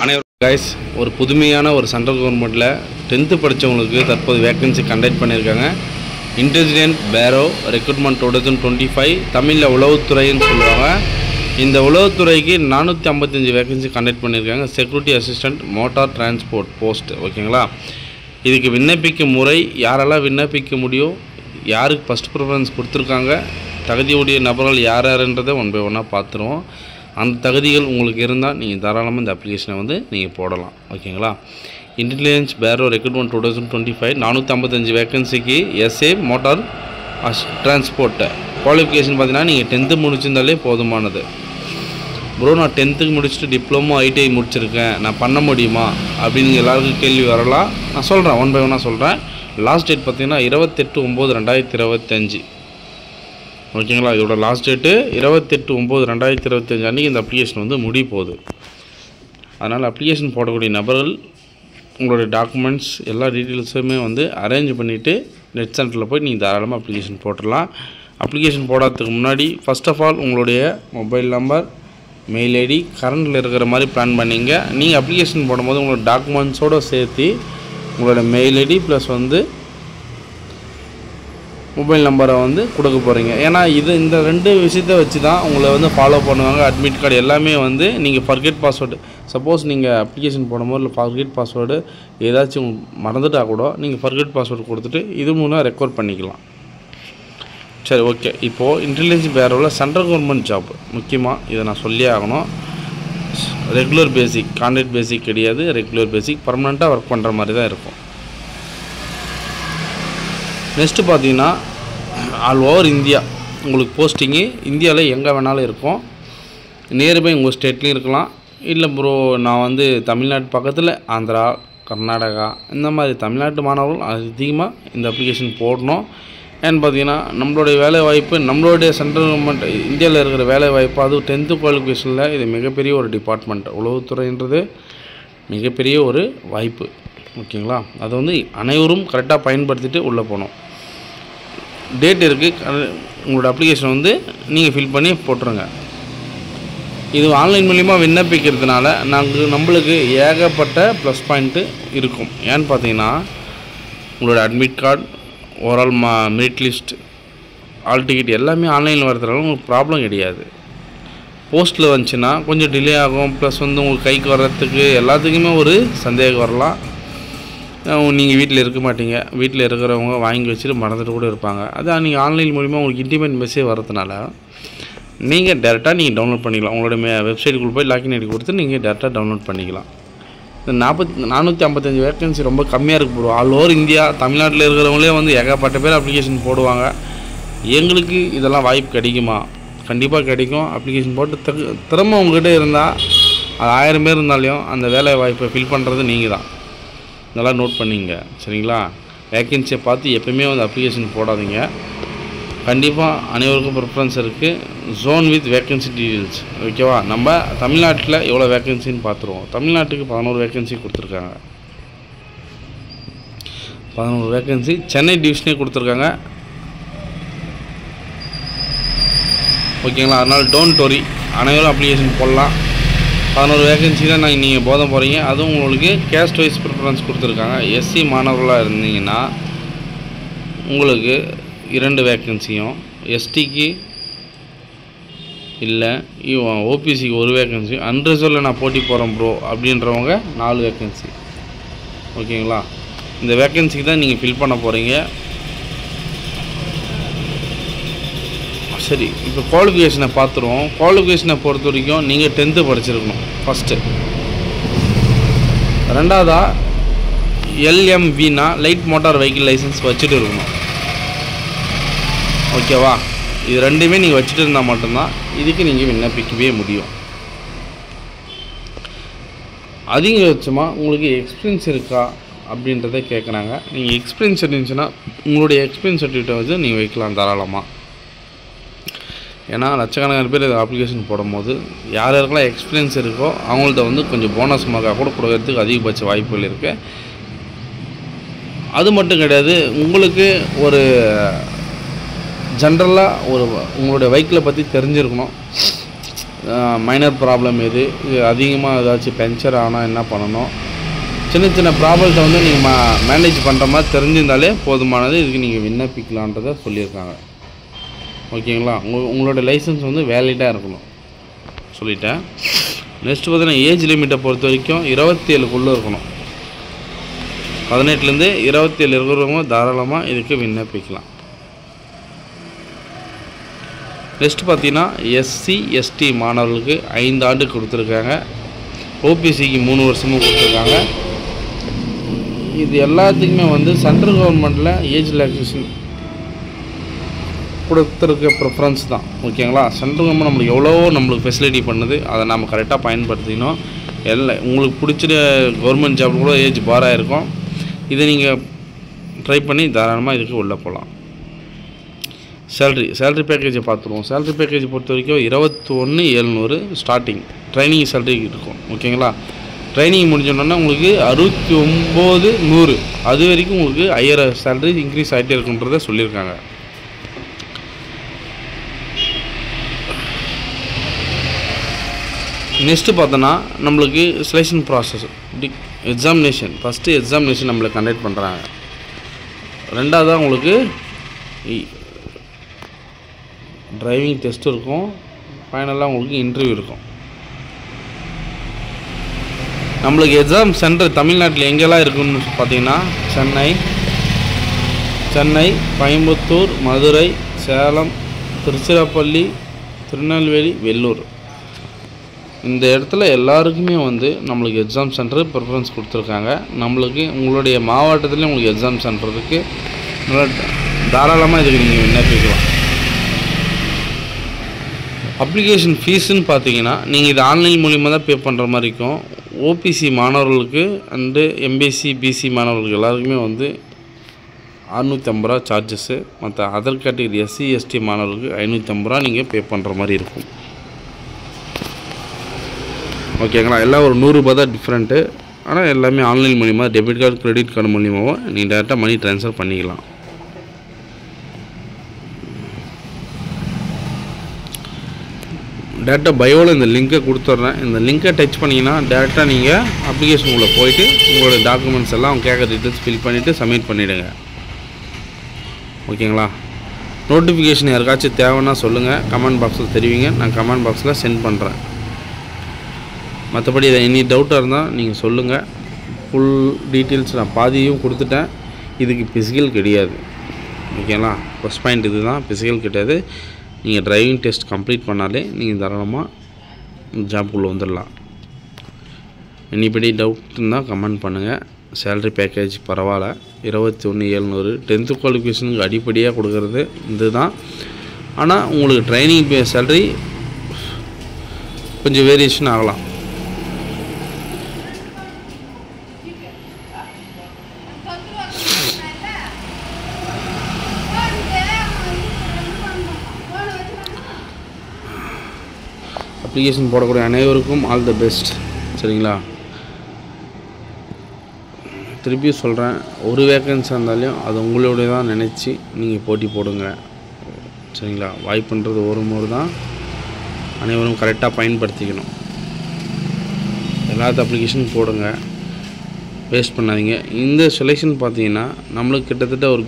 Guys, ஒரு புதுமையான ஒரு சென்ட்ரல் கவர்மெண்ட்டில் 10th படித்தவங்களுக்கு தற்போது வேக்கன்சி கண்டக்ட் பண்ணியிருக்காங்க. இன்டெலிஜென்ட் பேரோ ரெக்ரூட்மெண்ட் 2025, தமிழில் உளவுத்துறைன்னு சொல்லுவாங்க. இந்த உளவுத்துறைக்கு 455 வேக்கன்சி கண்டக்ட் பண்ணியிருக்காங்க. Security assistant motor transport post. ஓகேங்களா? இதுக்கு விண்ணப்பிக்க முறை, யாரெல்லாம் விண்ணப்பிக்க முடியும், யாருக்கு ஃபஸ்ட் ப்ரிஃபரன்ஸ் கொடுத்துருக்காங்க, தகுதியுடைய நபர்கள் யார் யாருன்றதை ஒன் பை ஒன்னாக பார்த்துருவோம். அந்த தகுதிகள் உங்களுக்கு இருந்தால் நீங்கள் தாராளமாக இந்த அப்ளிகேஷனை வந்து நீங்கள் போடலாம். ஓகேங்களா? இன்டெலிஜென்ஸ் பேரோ ரெக்ரூட்மெண்ட் 2025 455 வேக்கன்சிக்கு எஸ்ஏ மோட்டார் டிரான்ஸ்போர்ட்டு குவாலிஃபிகேஷன் பார்த்தீங்கன்னா நீங்கள் 10th முடிச்சிருந்தாலே போதுமானது. ப்ரோ, நான் 10th முடிச்சுட்டு டிப்ளமோ ஐடிஐ முடிச்சிருக்கேன், நான் பண்ண முடியுமா அப்படின்னு எல்லாருக்கும் கேள்வி வரலாம். நான் சொல்கிறேன், ஒன் பை ஒன்னாக சொல்கிறேன். லாஸ்ட் டேட் பார்த்தீங்கன்னா 28/9/2025. ஓகேங்களா? இதோட லாஸ்ட் டேட்டு 28/9/2025 அன்றைக்கி இந்த அப்ளிகேஷன் வந்து முடிய போகுது. அதனால் அப்ளிகேஷன் போடக்கூடிய நபர்கள் உங்களுடைய டாக்குமெண்ட்ஸ் எல்லா டீட்டெயில்ஸுமே வந்து அரேஞ்ச் பண்ணிவிட்டு நெட் சென்டரில் போய் நீங்கள் தாராளமாக அப்ளிகேஷன் போட்டுடலாம். அப்ளிகேஷன் போடாததுக்கு முன்னாடி ஃபஸ்ட் ஆஃப் ஆல் உங்களுடைய மொபைல் நம்பர், மெயில் ஐடி கரண்டில் இருக்கிற மாதிரி பிளான் பண்ணிங்க. நீங்கள் அப்ளிகேஷன் போடும்போது உங்களோட டாக்குமெண்ட்ஸோடு சேர்த்து உங்களோட மெயில் ஐடி ப்ளஸ் வந்து மொபைல் நம்பரை வந்து கொடுக்க போகிறீங்க. ஏன்னா இந்த 2 விஷயத்தை வச்சு தான் உங்களை வந்து ஃபாலோ பண்ணுவாங்க. அட்மிட் கார்டு எல்லாமே வந்து நீங்கள் ஃபர்கெட் பாஸ்வேர்டு, சப்போஸ் நீங்கள் அப்ளிகேஷன் போடும்போது இல்லை ஃபர்கெட் பாஸ்வேர்டு ஏதாச்சும் மறந்துட்டால் கூட நீங்கள் ஃபர்கெட் பாஸ்வேர்டு கொடுத்துட்டு இது மூலம் ரெக்கார்ட் பண்ணிக்கலாம். சரி, ஓகே. இப்போது இன்டெலிஜென்ஸ் பேரோவில் சென்ட்ரல் கவர்மெண்ட் ஜாப் முக்கியமாக இதை நான் சொல்லியே ஆகணும். ரெகுலர் பேசிக், கான்ட்ராக்ட் பேசிக் கிடையாது, ரெகுலர் பேசிக், பர்மனெண்ட்டாக ஒர்க் பண்ணுற மாதிரி தான் இருக்கும். நெக்ஸ்ட்டு பார்த்தீங்கன்னா ஆல் ஓவர் இந்தியா உங்களுக்கு போஸ்டிங்கு இந்தியாவில் எங்கே வேணாலும் இருக்கும். நியர்பை உங்கள் ஸ்டேட்லேயும் இருக்கலாம். இல்லை ப்ரோ, நான் வந்து தமிழ்நாட்டு பக்கத்தில் ஆந்திரா, கர்நாடகா இந்த மாதிரி தமிழ்நாட்டு மாணவர்கள் அதிகமாக இந்த அப்ளிகேஷன் போடணும். ஏன்னு பார்த்தீங்கன்னா நம்மளுடைய வேலைவாய்ப்பு, நம்மளுடைய சென்ட்ரல் கவர்மெண்ட் இந்தியாவில் இருக்கிற வேலைவாய்ப்பு, அதுவும் 10th குவாலிஃபிகேஷனில் இது மிகப்பெரிய ஒரு டிபார்ட்மெண்ட். உளவுத்துறைன்றது மிகப்பெரிய ஒரு வாய்ப்பு. ஓகேங்களா? அதை வந்து அனைவரும் கரெக்டாக பயன்படுத்திட்டு உள்ளே போகணும். டேட் இருக்குது, உங்களோட அப்ளிகேஷன் வந்து நீங்கள் ஃபில் பண்ணி போட்டுருங்க. இது ஆன்லைன் மூலிமா விண்ணப்பிக்கிறதுனால நம்மளுக்கு ஏகப்பட்ட ப்ளஸ் பாயிண்ட்டு இருக்கும். ஏன்னு பார்த்தீங்கன்னா உங்களோட admit card, overall merit list, all ticket எல்லாமே ஆன்லைனில் வரதுனால உங்களுக்கு ப்ராப்ளம் கிடையாது. போஸ்ட்டில் வந்துச்சுன்னா கொஞ்சம் டிலே ஆகும். ப்ளஸ் வந்து உங்களுக்கு கைக்கு வர்றதுக்கு எல்லாத்துக்குமே ஒரு சந்தேகம் வரலாம். நீங்கள் வீட்டில் இருக்க மாட்டீங்க, வீட்டில் இருக்கிறவங்க வாங்கி வச்சுட்டு மறந்துட்டு கூட இருப்பாங்க. அதான் நீங்கள் ஆன்லைன் மூலிமா உங்களுக்கு இன்டிமேட் மெசேஜ் வரதுனால நீங்கள் டேரெக்டாக நீங்கள் டவுன்லோட் பண்ணிக்கலாம். உங்களோட வெப்சைட்டுக்குள்ளே போய் லாகின் ஐடி கொடுத்து நீங்கள் டேரெக்டாக டவுன்லோட் பண்ணிக்கலாம். இந்த 455 வேக்கன்சி ரொம்ப கம்மியாக இருக்கு போடுவோம். ஆல் ஓவர் இந்தியா, தமிழ்நாட்டில் இருக்கிறவங்களே வந்து ஏகப்பட்ட பேர் அப்ளிகேஷன் போடுவாங்க. எங்களுக்கு இதெல்லாம் வாய்ப்பு கிடைக்குமா? கண்டிப்பாக கிடைக்கும். அப்ளிகேஷன் போட்டு திறமை உங்கள்கிட்ட இருந்தால் அது 1000 பேர் இருந்தாலையும் அந்த வேலை வாய்ப்பை ஃபில் பண்ணுறது நீங்கள் தான். நல்லா நோட் பண்ணிங்க, சரிங்களா? வேக்கன்சியை பார்த்து எப்போயுமே வந்து அப்ளிகேஷன் போடாதீங்க. கண்டிப்பாக அனைவருக்கும் ப்ரிஃபரன்ஸ் இருக்குது. Zone with vacancy details. ஓகேவா? நம்ம தமிழ்நாட்டில் எவ்வளோ வேக்கன்சின்னு பார்த்துருவோம். தமிழ்நாட்டுக்கு 11 வேக்கன்சி கொடுத்துருக்காங்க. 11 வேக்கன்சி சென்னை டிவிஷனே கொடுத்துருக்காங்க. ஓகேங்களா? அதனால் டோன்ட் வரி, அனைவரும் அப்ளிகேஷன் போடலாம். 11 வேக்கன்சி தான் நீங்கள் போத போகிறீங்க. அதுவும் உங்களுக்கு கேஸ்ட் வைஸ் ப்ரிஃபரன்ஸ் கொடுத்துருக்காங்க. எஸ்சி மாணவர்களாக இருந்தீங்கன்னா உங்களுக்கு 2 வேக்கன்சியும், எஸ்டிக்கு இல்லை, ஓபிசிக்கு 1 வேக்கன்சி, அன்ரிசர்வ்டில் நான் போட்டி போகிறேன் ப்ரோ அப்படின்றவங்க 4 வேக்கன்சி. ஓகேங்களா? இந்த வேக்கன்சிக்கு தான் நீங்கள் ஃபில் பண்ண போகிறீங்க. சரி, இப்போ குவாலிஃபிகேஷனை பார்த்துருவோம். குவாலிஃபிகேஷனை பொறுத்த வரைக்கும் நீங்கள் 10th படிச்சிருக்கணும் ஃபஸ்ட்டு. ரெண்டாவதாக LMVனா லைட் மோட்டார் வெஹிக்கிள் லைசன்ஸ் வச்சுட்டு இருக்கணும். ஓகேவா? இது 2மே நீங்கள் வச்சுட்டு இருந்தால் மட்டும்தான் இதுக்கு நீங்கள் விண்ணப்பிக்கவே முடியும். அதிகபட்சமாக உங்களுக்கு எக்ஸ்பீரியன்ஸ் இருக்கா அப்படின்றத கேட்குறாங்க. நீங்கள் எக்ஸ்பீரியன்ஸ் இருந்துச்சுன்னா உங்களுடைய எக்ஸ்பீரியன்ஸ் சர்டிஃபிகேட்டை வந்து நீங்கள் வைக்கலாம் தாராளமாக. ஏன்னா லட்சக்கணக்கான பேர் இது அப்ளிகேஷன் போடும்போது யார் யாருக்கெல்லாம் எக்ஸ்பீரியன்ஸ் இருக்கோ அவங்கள்ட்ட வந்து கொஞ்சம் போனஸ் மார்க்காக கூட கொடுக்கறதுக்கு அதிகபட்ச வாய்ப்புகள் இருக்குது. அது மட்டும் கிடையாது, உங்களுக்கு ஒரு ஜென்ரலாக உங்களுடைய வெஹிக்கிளை பற்றி தெரிஞ்சிருக்கணும். மைனர் ப்ராப்ளம் எது, இது அதிகமாக ஏதாச்சும் பஞ்சர் ஆனால் என்ன பண்ணணும், சின்ன சின்ன ப்ராப்ளத்தை வந்து நீங்கள் மேனேஜ் பண்ணுற மாதிரி தெரிஞ்சிருந்தாலே போதுமானது. இதுக்கு நீங்கள் விண்ணப்பிக்கலான்றதை சொல்லியிருக்காங்க. ஓகேங்களா? உங்களோட லைசன்ஸ் வந்து வேலிடாக இருக்கணும் சொல்லிட்டேன். நெக்ஸ்ட்டு பார்த்தீங்கன்னா ஏஜ் லிமிட்டை பொறுத்த வரைக்கும் 27க்குள்ளே இருக்கணும். 18லேருந்து 27 இருக்கிறவங்க தாராளமாக இதுக்கு விண்ணப்பிக்கலாம். நெக்ஸ்ட்டு பார்த்தீங்கன்னா எஸ்சி எஸ்டி மாணவர்களுக்கு 5 ஆண்டு கொடுத்துருக்காங்க. ஓபிசிக்கு 3 வருஷமும் கொடுத்துருக்காங்க. இது எல்லாத்துக்குமே வந்து சென்ட்ரல் கவர்மெண்ட்டில் ஏஜ் ரிலாக்ஸேஷன் கொடுத்துருக்க ப்ரிஃபரன்ஸ் தான். ஓகேங்களா? சென்ட்ரல் கவர்மெண்ட் நம்மளுக்கு ஃபெசிலிட்டி பண்ணுது. அதை நம்ம கரெக்டாக பயன்படுத்திக்கணும். உங்களுக்கு பிடிச்ச கவர்மெண்ட் ஜாப் கூட ஏஜ் பாராக இருக்கும். இதை நீங்கள் ட்ரை பண்ணி தாராளமாக இதுக்கு உள்ளே போகலாம். சேலரி பேக்கேஜை பார்த்துருவோம். சேலரி பேக்கேஜ் பொறுத்த வரைக்கும் 21,700 ஸ்டார்டிங் ட்ரைனிங் சேலரி இருக்கும். ஓகேங்களா? ட்ரைனிங் முடிஞ்சோன்னா உங்களுக்கு 69,100 அது வரைக்கும் உங்களுக்கு ஹையர் சேலரி இன்க்ரீஸ் ஆகிட்டே இருக்குன்றதை சொல்லியிருக்காங்க. நெக்ஸ்ட்டு பார்த்தோன்னா நம்மளுக்கு selection process examination. First examination நம்மளுக்கு கண்டக்ட் பண்ணுறாங்க. ரெண்டாவதாக உங்களுக்கு டிரைவிங் டெஸ்ட் இருக்கும். ஃபைனலாக உங்களுக்கு இன்டர்வியூ இருக்கும். நம்மளுக்கு எக்ஸாம் சென்டர் தமிழ்நாட்டில் எங்கெல்லாம் இருக்குன்னு பார்த்தீங்கன்னா சென்னை, கோயம்புத்தூர், மதுரை, சேலம், திருச்சிராப்பள்ளி, திருநெல்வேலி, வெள்ளூர். இந்த இடத்துல எல்லாருக்குமே வந்து நம்மளுக்கு எக்ஸாம் சென்டர் ப்ரிஃபரன்ஸ் கொடுத்துருக்காங்க. நம்மளுக்கு உங்களுடைய மாவட்டத்துலேயும் உங்களுக்கு எக்ஸாம் சென்டர் இருக்குது. நல்லா தாராளமாக இதுக்கு நீங்கள் விண்ணப்பிக்கலாம். அப்ளிகேஷன் ஃபீஸுன்னு பார்த்தீங்கன்னா நீங்கள் இது ஆன்லைன் மூலிமா தான் பே பண்ணுற மாதிரி இருக்கும். ஓபிசி மாணவர்களுக்கு அண்டு எம்பிசி பிசி மாணவர்களுக்கு எல்லாருக்குமே வந்து 650 ரூபா சார்ஜஸ்ஸு. மற்ற அதர் கேட்டகரி எஸ்சி எஸ்டி மாணவர்களுக்கு 550 ரூபா நீங்கள் பே பண்ணுற மாதிரி இருக்கும். ஓகேங்களா? எல்லாம் ஒரு 100 ரூபா தான் டிஃப்ரெண்ட்டு. ஆனால் எல்லாமே ஆன்லைன் மூலிமா டெபிட் கார்டு கிரெடிட் கார்டு மூலிமாவோ நீங்கள் டேரெக்டாக மணி ட்ரான்ஸ்ஃபர் பண்ணிக்கலாம். டேரெக்டாக பயோவில் இந்த லிங்க்கை கொடுத்துட்றேன். இந்த லிங்க்கை டச் பண்ணிங்கன்னா டேரெக்டாக நீங்கள் அப்ளிகேஷன் உள்ளே போயிட்டு உங்களோட டாக்குமெண்ட்ஸ் எல்லாம் அவங்க கேட்குற டீட்டெயில்ஸ் ஃபில் பண்ணிவிட்டு சப்மிட் பண்ணிவிடுங்க. ஓகேங்களா? நோட்டிஃபிகேஷன் யாருக்காச்சும் தேவைன்னா சொல்லுங்கள், கமெண்ட் பாக்ஸில் தெரிவிங்க. நான் கமெண்ட் பாக்ஸில் சென்ட் பண்ணுறேன். மற்றபடி இதை எனி டவுட்டாக இருந்தால் நீங்கள் சொல்லுங்கள். ஃபுல் டீட்டெயில்ஸ் நான் பாதியும் கொடுத்துட்டேன். இதுக்கு பிசிக்கல் கிடையாது. ஓகேங்களா? ஃபஸ்ட் பாயிண்ட் இது தான், பிசிக்கல் கிடையாது. நீங்கள் டிரைவிங் டெஸ்ட் கம்ப்ளீட் பண்ணாலே நீங்கள் தாராளமாக ஜாப்புக்குள்ளே வந்துடலாம். எனிபடி டவுட் இருந்தால் கமெண்ட் பண்ணுங்கள். சேலரி பேக்கேஜ் பரவாயில்ல, 21,700 10th குவாலிஃபிகேஷனுக்கு அடிப்படையாக கொடுக்குறது இது தான். ஆனால் உங்களுக்கு ட்ரைனிங் சேலரி கொஞ்சம் வேரியேஷன் ஆகலாம். அப்ளிகேஷன் போடக்கூடிய அனைவருக்கும் ஆல் தி பெஸ்ட். சரிங்களா? திருப்பி சொல்கிறேன், ஒரு வேக்கன்சி இருந்தாலும் அது உங்களுடைய தான் நினச்சி நீங்கள் போட்டி போடுங்க. சரிங்களா? வாய்ப்புன்றது ஒரு முறை தான், அனைவரும் கரெக்டாக பயன்படுத்திக்கணும். எல்லாத்த அப்ளிகேஷன் போடுங்க, வேஸ்ட் பண்ணாதீங்க. இந்த செலெக்ஷன் பார்த்தீங்கன்னா நம்மளுக்கு கிட்டத்தட்ட ஒரு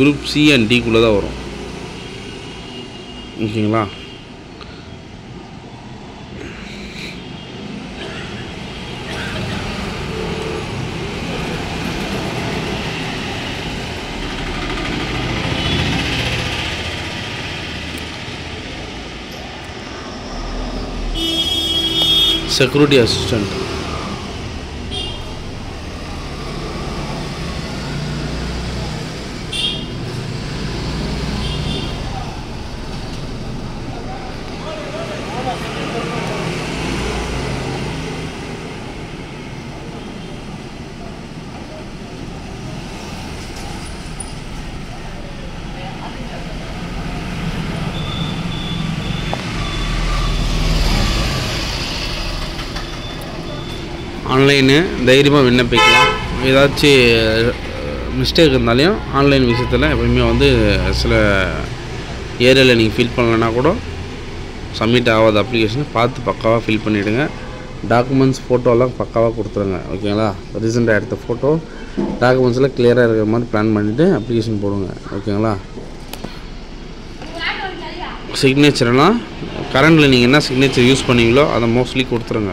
குரூப் சி அண்ட் டிக்குள்ளே தான் வரும். ஓகேங்களா? செக்யூரிட்டி அசிஸ்டன்ட், ஆன்லைனு தைரியமாக விண்ணப்பிக்கலாம். ஏதாச்சும் மிஸ்டேக் இருந்தாலையும் ஆன்லைன் விஷயத்தில் எப்பயுமே வந்து சில ஏரியாவில் நீங்கள் ஃபீல் பண்ணலைன்னா கூட சப்மிட் ஆகாத அப்ளிகேஷனை பார்த்து பக்காவாக ஃபில் பண்ணிவிடுங்க. டாக்குமெண்ட்ஸ் ஃபோட்டோலாம் பக்காவாக கொடுத்துருங்க. ஓகேங்களா? ரீசெண்டாக எடுத்த ஃபோட்டோ டாக்குமெண்ட்ஸில் கிளியராக இருக்கிற மாதிரி பிளான் பண்ணிவிட்டு அப்ளிகேஷன் போடுங்க. ஓகேங்களா? சிக்னேச்சர்லாம் கரண்டில் நீங்கள் என்ன சிக்னேச்சர் யூஸ் பண்ணுவீங்களோ அதை மோஸ்ட்லி கொடுத்துருங்க.